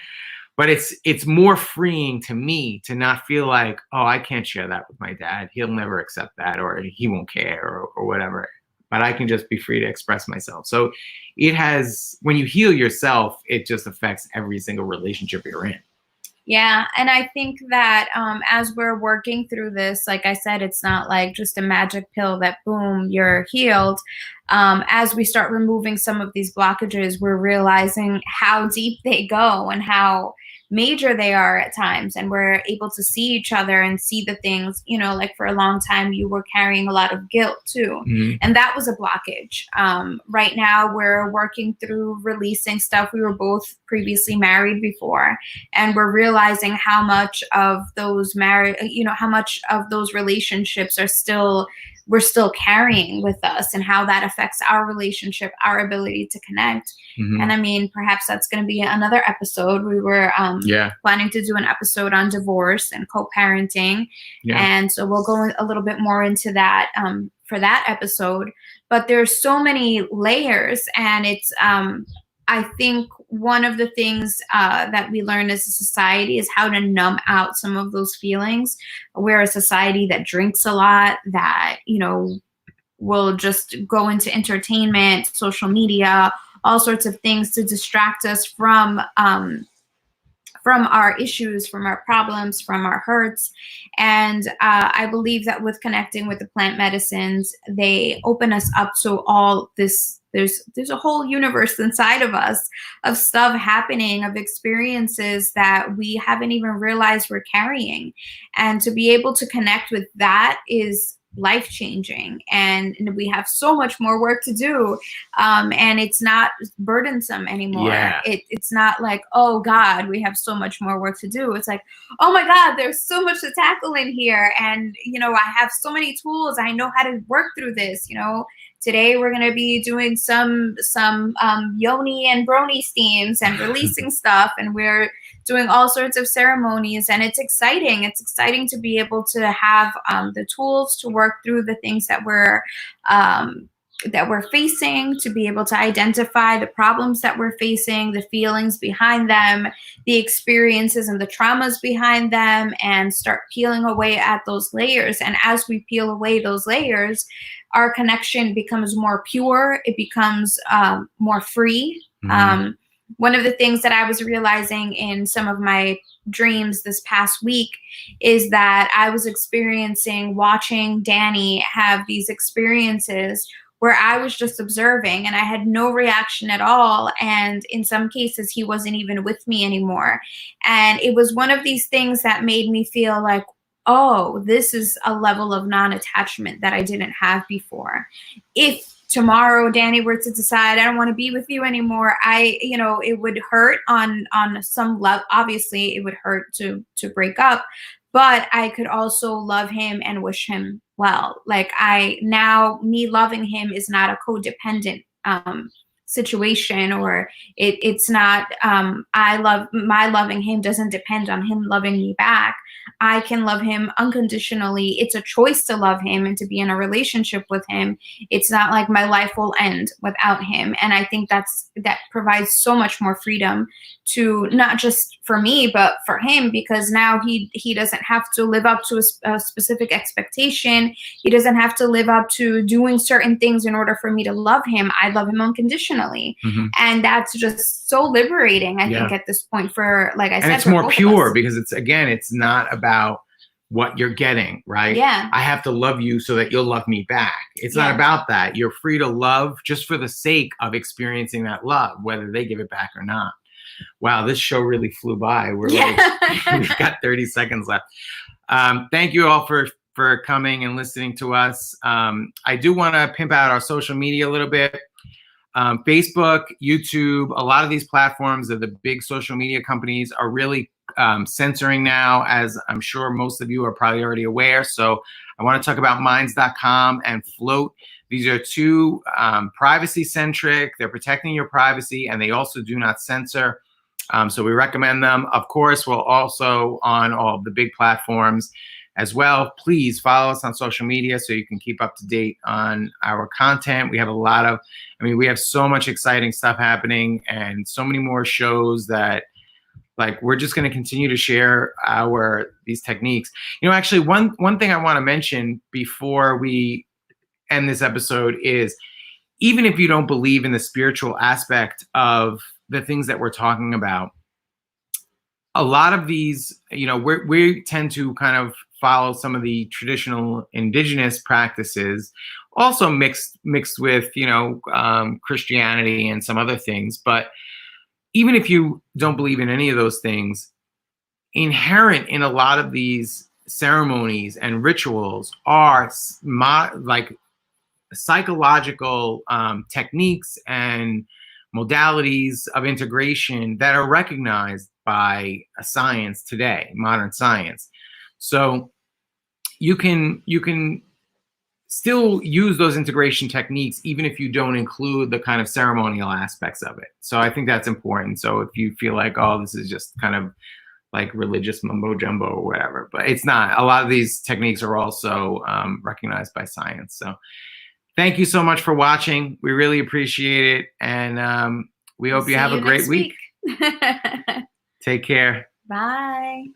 But it's more freeing to me to not feel like, oh, I can't share that with my dad. He'll never accept that, or he won't care, or whatever. But I can just be free to express myself. So when you heal yourself, it just affects every single relationship you're in. Yeah. And I think that as we're working through this, like I said, it's not like just a magic pill that boom, you're healed. As we start removing some of these blockages, we're realizing how deep they go and how major they are at times, and we're able to see each other and see the things, you know, like for a long time you were carrying a lot of guilt too. Mm-hmm. And that was a blockage. Right now we're working through releasing stuff. We were both previously married before, and we're realizing how much of those how much of those relationships we're still carrying with us, and how that affects our relationship, our ability to connect. Mm-hmm. And I mean, perhaps that's going to be another episode. We were planning to do an episode on divorce and co-parenting. Yeah. And so we'll go a little bit more into that for that episode. But there's so many layers, and it's I think one of the things that we learn as a society is how to numb out some of those feelings. We're a society that drinks a lot, that, you know, will just go into entertainment, social media, all sorts of things to distract us from our issues, from our problems, from our hurts. And I believe that with connecting with the plant medicines, they open us up to all this. There's a whole universe inside of us of stuff happening, of experiences that we haven't even realized we're carrying. And to be able to connect with that is life-changing, and we have so much more work to do, and it's not burdensome anymore. Yeah. It's not like, oh God, we have so much more work to do. It's like, oh my God, there's so much to tackle in here, and you know, I have so many tools. I know how to work through this. You know, today we're going to be doing some yoni and brony steams and releasing stuff, and we're doing all sorts of ceremonies, and it's exciting. It's exciting to be able to have the tools to work through the things that we're facing, to be able to identify the problems that we're facing, the feelings behind them, the experiences and the traumas behind them, and start peeling away at those layers. And as we peel away those layers, our connection becomes more pure. It becomes more free. Mm-hmm. One of the things that I was realizing in some of my dreams this past week is that I was watching Danny have these experiences where I was just observing and I had no reaction at all. And in some cases, he wasn't even with me anymore. And it was one of these things that made me feel like, oh, this is a level of non-attachment that I didn't have before. If tomorrow Danny were to decide, I don't want to be with you anymore, it would hurt on some level. Obviously, it would hurt to break up, but I could also love him and wish him well. Like me loving him is not a codependent situation, or it's not my loving him doesn't depend on him loving me back. I can love him unconditionally. It's a choice to love him and to be in a relationship with him. It's not like my life will end without him. And I think that provides so much more freedom to not just for me, but for him, because now he doesn't have to live up to a specific expectation. He doesn't have to live up to doing certain things in order for me to love him. I love him unconditionally. Mm-hmm. And that's just so liberating, I think, at this point, for, like I said, and it's more pure because it's not about what you're getting, right? Yeah. I have to love you so that you'll love me back. It's not about that. You're free to love just for the sake of experiencing that love, whether they give it back or not. Wow, this show really flew by. We've got 30 seconds left. Thank you all for coming and listening to us. I do want to pimp out our social media a little bit. Facebook, YouTube, a lot of these platforms of the big social media companies are really censoring now, as I'm sure most of you are probably already aware. So I want to talk about minds.com and Float. These are two privacy centric. They're protecting your privacy, and they also do not censor. So we recommend them. Of course, we're also on all of the big platforms as well. Please follow us on social media so you can keep up to date on our content. We have we have so much exciting stuff happening and so many more shows that we're just going to continue to share these techniques. Actually, one thing I want to mention before we end this episode is, even if you don't believe in the spiritual aspect of the things that we're talking about, a lot of these, we tend to kind of follow some of the traditional indigenous practices, also mixed with, Christianity and some other things. But even if you don't believe in any of those things, inherent in a lot of these ceremonies and rituals are psychological techniques and modalities of integration that are recognized by science today, modern science. So you can still use those integration techniques even if you don't include the kind of ceremonial aspects of it. So I think that's important. So if you feel like, oh, this is just kind of like religious mumbo jumbo or whatever, but it's not. A lot of these techniques are also recognized by science. So thank you so much for watching. We really appreciate it. And we hope you have a great week. Take care. Bye.